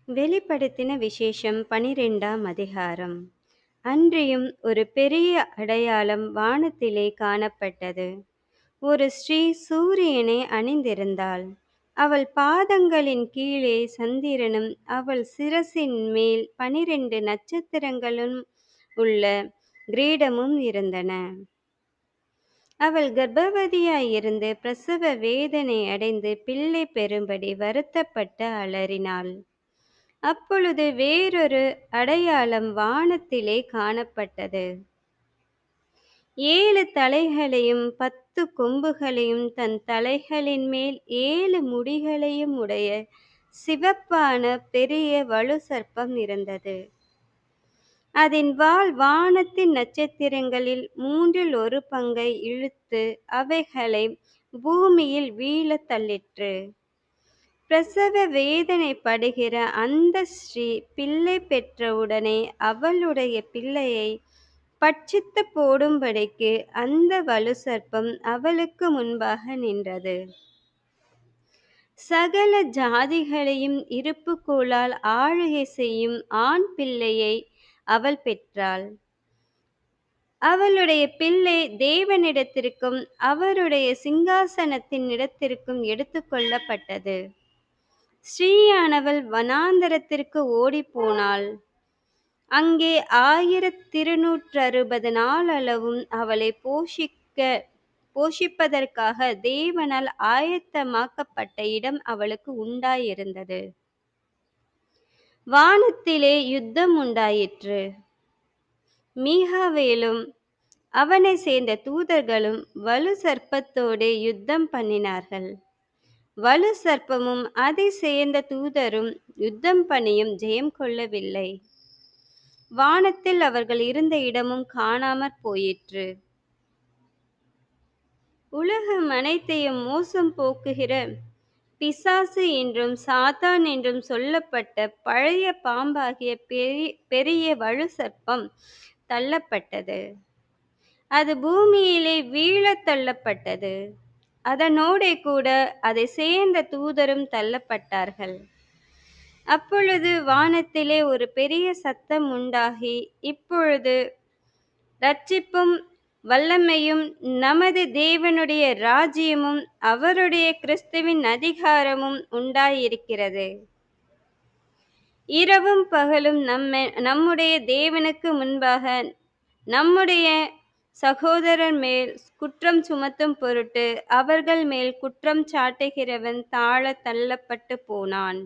வெளிப்படுத்தின விசேஷம் 12ஆம் அதிகாரம். அன்றியும் ஒரு பெரிய அடையாளம் வானத்திலே காணப்பட்டது. ஒரு ஸ்திரீ சூரியனை அணிந்திருந்தாள். அவள் பாதங்களின் கீழே சந்திரனும் அவள் சிரசின் மேல் 12 நட்சத்திரங்களும் உள்ள கிரீடமும் இருந்தன. அவள் கர்ப்பவதியாயிருந்து பிரசவ வேதனை அடைந்து பிள்ளை பெறும்படி வருத்தப்பட்டு அலறினாள். அப்பொழுது வேறொரு அடையாளம் வானத்திலே காணப்பட்டது. 7 தலைகளையும் 10 கொம்புகளையும் தன் தலைகளின் மேல் 7 முடிகளையும் உடைய சிவப்பான பெரிய வலுசர்ப்பம் இருந்தது. அதன் வால் வானத்தின் நட்சத்திரங்களில் 1/3 பங்கை இழுத்து அவைகளை பூமியில் வீழத் தள்ளிற்று. பிரசவ வேதனைப்படுகிற அந்த ஸ்திரீ பிள்ளை பெற்றவுடனே அவளுடைய பிள்ளையை பட்சித்து போடும்படிக்கு அந்த வலுசர்ப்பம் அவளுக்கு முன்பாக நின்றது. சகல ஜாதிகளையும் இருப்புக்கோலால் ஆளுகை செய்யும் ஆண் பிள்ளையை அவள் பெற்றாள். அவளுடைய பிள்ளை தேவனிடத்திற்கும் அவருடைய சிங்காசனத்தின் இடத்திற்கும் எடுத்துக்கொள்ளப்பட்டது. ஸ்திரீயானவள் வனாந்தரத்திற்கு ஓடிப்போனாள். அங்கே 1260 நாளளவும் அவளை போஷிப்பதற்காக தேவனால் ஆயத்தமாக்கப்பட்ட இடம் அவளுக்கு உண்டாயிருந்தது. வானத்திலே யுத்தம் உண்டாயிற்று. மீகாவேலும் அவனைச் சேர்ந்த தூதர்களும் வலு சர்ப்பத்தோடே யுத்தம் பண்ணினார்கள். வலு சர்ப்பமும் அதை சேர்ந்த தூதரும் யுத்தம் பண்ணியும் ஜெயம் கொள்ளவில்லை. வானத்தில் அவர்கள் இருந்த இடமும் காணாமற் போயிற்று. உலகம் அனைத்தையும் மோசம் போக்குகிற பிசாசு என்றும் சாத்தான் என்றும் சொல்லப்பட்ட பழைய பாம்பாகிய பெரிய வலு சர்ப்பம் தள்ளப்பட்டது. அது பூமியிலே வீழத் தள்ளப்பட்டது. அதனோடே கூட அதை சேர்ந்த தூதரும் தள்ளப்பட்டார்கள். அப்பொழுது வானத்திலே ஒரு பெரிய சத்தம் உண்டாகி, இப்பொழுது இரட்சிப்பும் வல்லமையும் நமது தேவனுடைய ராஜ்யமும் அவருடைய கிறிஸ்துவின் அதிகாரமும் உண்டாயிருக்கிறது. இரவும் பகலும் நம்முடைய தேவனுக்கு முன்பாக நம்முடைய சகோதரர் மேல் குற்றம் சுமத்தும் பொருட்டு அவர்கள் மேல் குற்றம் சாட்டுகிறவன் தாழத் தள்ளப்பட்டு போனான்.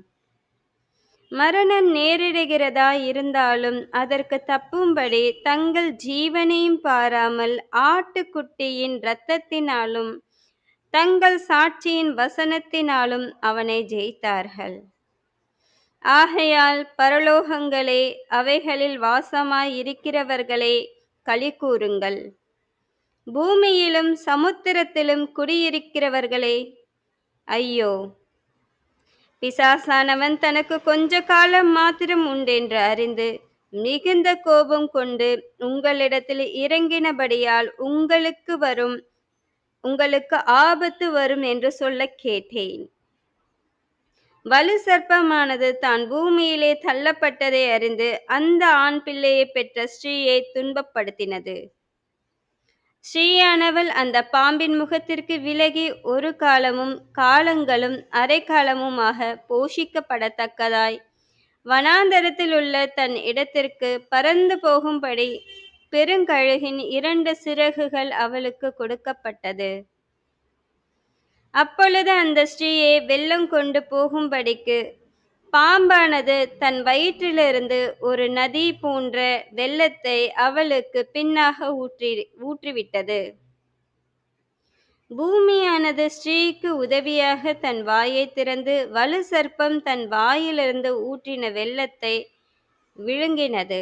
மரணம் நேரிடுகிறதா இருந்தாலும் அதற்கு தப்பும்படி தங்கள் ஜீவனையும் பாராமல் ஆட்டுக்குட்டியின் இரத்தத்தினாலும் தங்கள் சாட்சியின் வசனத்தினாலும் அவனை ஜெயித்தார்கள். ஆகையால் பரலோகங்களே, அவைகளில் வாசமாய் இருக்கிறவர்களே, களிகூருங்கள். பூமியிலும் சமுத்திரத்திலும் குடியிருக்கிறவர்களே, ஐயோ! பிசாசானவன் தனக்கு கொஞ்ச காலம் மாத்திரம் உண்டென்று அறிந்து மிகுந்த கோபம் கொண்டு உங்களிடத்தில் இறங்கினபடியால் உங்களுக்கு ஆபத்து வரும் என்று சொல்லக் கேட்டேன். வலு சர்ப்பமானது தான் பூமியிலே தள்ளப்பட்டதை அறிந்து அந்த ஆண் பிள்ளையை பெற்ற ஸ்திரீயை துன்பப்படுத்தினது. ஸ்திரீயானவள் அந்த பாம்பின் முகத்திற்கு விலகி ஒரு காலமும் காலங்களும் அரைக்காலமுமாக போஷிக்கப்படத்தக்கதாய் வனாந்தரத்தில் உள்ள தன் இடத்திற்கு பறந்து போகும்படி பெருங்கழுகின் 2 சிறகுகள் அவளுக்கு கொடுக்கப்பட்டது. அப்பொழுது அந்த ஸ்திரீயை வெள்ளம் கொண்டு போகும்படிக்கு பாம்பானது தன் வயிற்றிலிருந்து ஒரு நதி போன்ற வெள்ளத்தை அவளுக்கு பின்னாக ஊற்றிவிட்டது. பூமியானது ஸ்திரீக்கு உதவியாக தன் வாயை திறந்து வலு சர்ப்பம் தன் வாயிலிருந்து ஊற்றின வெள்ளத்தை விழுங்கினது.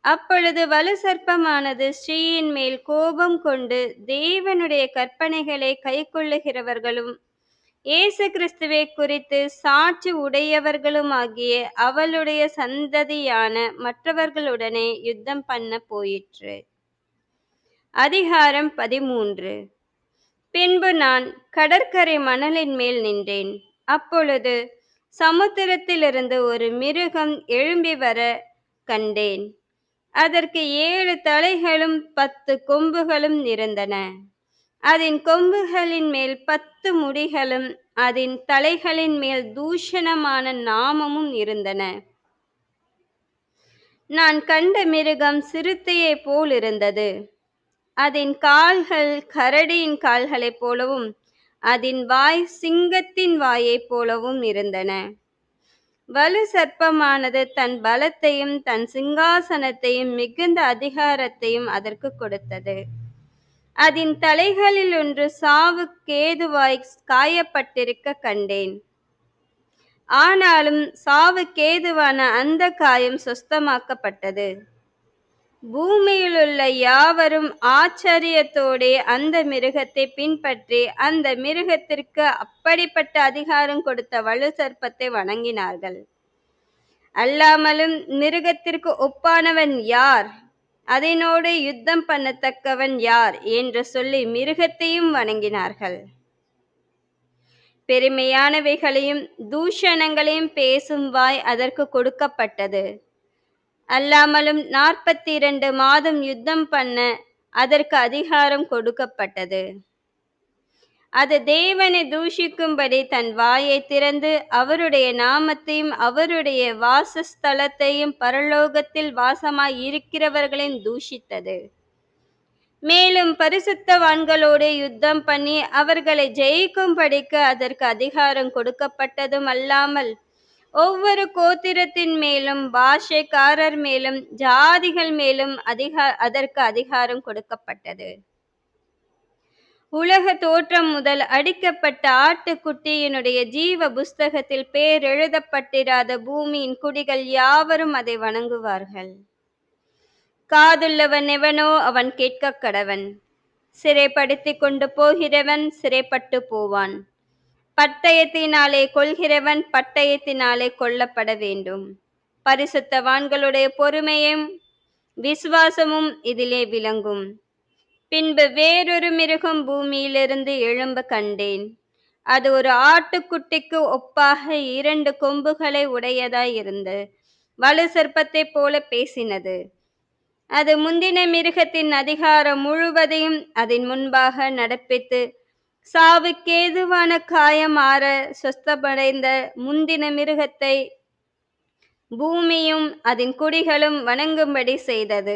அப்பொழுது வலு சர்ப்பமானது ஸ்திரீயின் மேல் கோபம் கொண்டு தேவனுடைய கற்பனைகளை கைக்கொள்ளுகிறவர்களும் இயேசு கிறிஸ்துவை குறித்து சாட்சி உடையவர்களுமாகிய அவளுடைய சந்ததியான மற்றவர்களுடனே யுத்தம் பண்ண போயிற்று. அதிகாரம் 13. பின்பு நான் கடற்கரை மணலின் மேல் நின்றேன். அப்பொழுது சமுத்திரத்திலிருந்து ஒரு மிருகம் எழும்பி வர கண்டேன். அதற்கு 7 தலைகளும் 10 கொம்புகளும் இருந்தன. அதன் கொம்புகளின் மேல் 10 முடிகளும் அதன் தலைகளின் மேல் தூஷணமான நாமமும் இருந்தன. நான் கண்ட மிருகம் சிறுத்தையைப் போல் இருந்தது. அதன் கால்கள் கரடியின் கால்களைப் போலவும் அதன் வாய் சிங்கத்தின் வாயைப் போலவும் இருந்தன. வலு சர்ப்பமானது தன் பலத்தையும் தன் சிங்காசனத்தையும் மிகுந்த அதிகாரத்தையும் அதற்கு கொடுத்தது. அதன் தலைகளில் ஒன்று சாவுக்கேதுவாய் காயப்பட்டிருக்க கண்டேன். ஆனாலும் சாவுக்கேதுவான அந்த காயம் சொஸ்தமாக்கப்பட்டது. பூமியிலுள்ள யாவரும் ஆச்சரியத்தோடே அந்த மிருகத்தை பின்பற்றி அந்த மிருகத்திற்கு அப்படிப்பட்ட அதிகாரம் கொடுத்த வலு சர்ப்பத்தை வணங்கினார்கள். அல்லாமலும் மிருகத்திற்கு ஒப்பானவன் யார், அதனோடு யுத்தம் பண்ணத்தக்கவன் யார் என்று சொல்லி மிருகத்தையும் வணங்கினார்கள். பெருமையானவைகளையும் தூஷணங்களையும் பேசும் வாய் அதற்கு கொடுக்கப்பட்டது. அல்லாமலும் 42 மாதம் யுத்தம் பண்ண அதற்கு அதிகாரம் கொடுக்கப்பட்டது. அது தேவனை தூஷிக்கும்படி தன் வாயை திறந்து அவருடைய நாமத்தையும் அவருடைய வாசஸ்தலத்தையும் பரலோகத்தில் வாசமாய் இருக்கிறவர்களையும் தூஷித்தது. மேலும் பரிசுத்தவான்களோடு யுத்தம் பண்ணி அவர்களை ஜெயிக்கும்படிக்கு அதற்கு அதிகாரம் கொடுக்கப்பட்டதும் அல்லாமல் ஒவ்வொரு கோத்திரத்தின் மேலும் பாஷைக்காரர் மேலும் ஜாதிகள் மேலும் அதற்கு அதிகாரம் கொடுக்கப்பட்டது. உலக தோற்றம் முதல் அடிக்கப்பட்ட ஆட்டுக்குட்டியினுடைய ஜீவ புஸ்தகத்தில் பேர் எழுதப்பட்டிராத பூமியின் குடிகள் யாவரும் அதை வணங்குவார்கள். காதுள்ளவன் எவனோ அவன் கேட்க கடவன். சிறைப்படுத்தி கொண்டு போகிறவன் சிறைப்பட்டு போவான். பட்டயத்தினாலே கொல்கிறவன் பட்டயத்தினாலே கொல்லப்பட வேண்டும். பரிசுத்தவான்களுடைய பொறுமையும் விசுவாசமும் இதிலே விளங்கும். பின்பு வேறொரு மிருகம் பூமியிலிருந்து எழும்ப கண்டேன். அது ஒரு ஆட்டுக்குட்டிக்கு ஒப்பாக 2 கொம்புகளை உடையதாய் இருந்து வலு சர்ப்பத்தை போல பேசினது. அது முந்தின மிருகத்தின் அதிகாரம் முழுவதையும் அதன் முன்பாக நடப்பித்து சாவுக்கேதுவான காயம் ஆற சொஸ்தமடைந்த முந்தின மிருகத்தை பூமியும் அதன் குடிகளும் வணங்கும்படி செய்தது.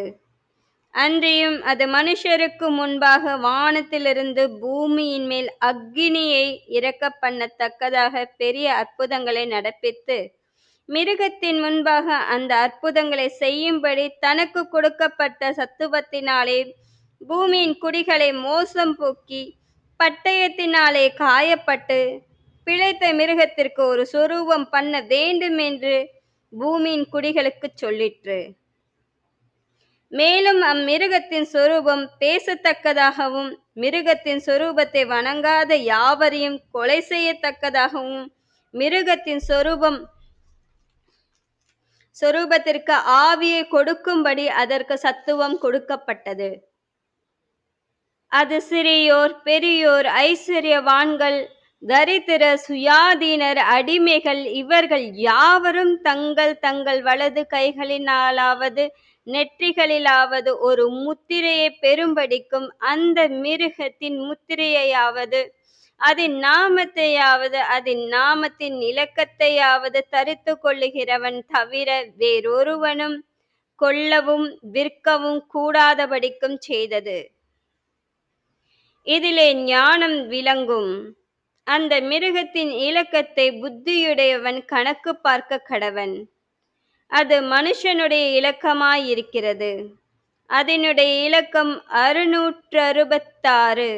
அன்றியும் அது மனுஷருக்கு முன்பாக வானத்திலிருந்து பூமியின் மேல் அக்கினியை இறக்க பண்ணத்தக்கதாக பெரிய அற்புதங்களை நடப்பித்து மிருகத்தின் முன்பாக அந்த அற்புதங்களை செய்யும்படி தனக்கு கொடுக்கப்பட்ட சத்துவத்தினாலே பூமியின் குடிகளை மோசம் போக்கி பட்டயத்தினாலே காயப்பட்டு பிழைத்த மிருகத்திற்கு ஒரு சொரூபம் பண்ண வேண்டும் என்று பூமியின் குடிகளுக்கு சொல்லிற்று. மேலும் அம்மிருகத்தின் சொரூபம் பேசத்தக்கதாகவும் மிருகத்தின் சொரூபத்தை வணங்காத யாவரையும் கொலை செய்யத்தக்கதாகவும் மிருகத்தின் சொரூபத்திற்கு ஆவியை கொடுக்கும்படி அதற்கு சத்துவம் கொடுக்கப்பட்டது. அது சிறியோர் பெரியோர் ஐஸ்வர்யவான்கள் தரித்திரர் சுயாதீனர் அடிமைகள் இவர்கள் யாவரும் தங்கள் தங்கள் வலது கைகளினாலாவது நெற்றிகளிலாவது ஒரு முத்திரையை பெறும்படிக்கும் அந்த மிருகத்தின் முத்திரையாவது அதன் நாமத்தையாவது அதன் நாமத்தின் இலக்கத்தையாவது தரித்து கொள்ளுகிறவன் தவிர வேறொருவனும் கொல்லவும் விற்கவும் கூடாதபடிக்கும் செய்தது. இதிலே ஞானம் விளங்கும். அந்த மிருகத்தின் இலக்கத்தை புத்தியுடையவன் கணக்கு பார்க்க கடவன். அது மனுஷனுடைய இலக்கமாயிருக்கிறது. அதனுடைய இலக்கம் 666.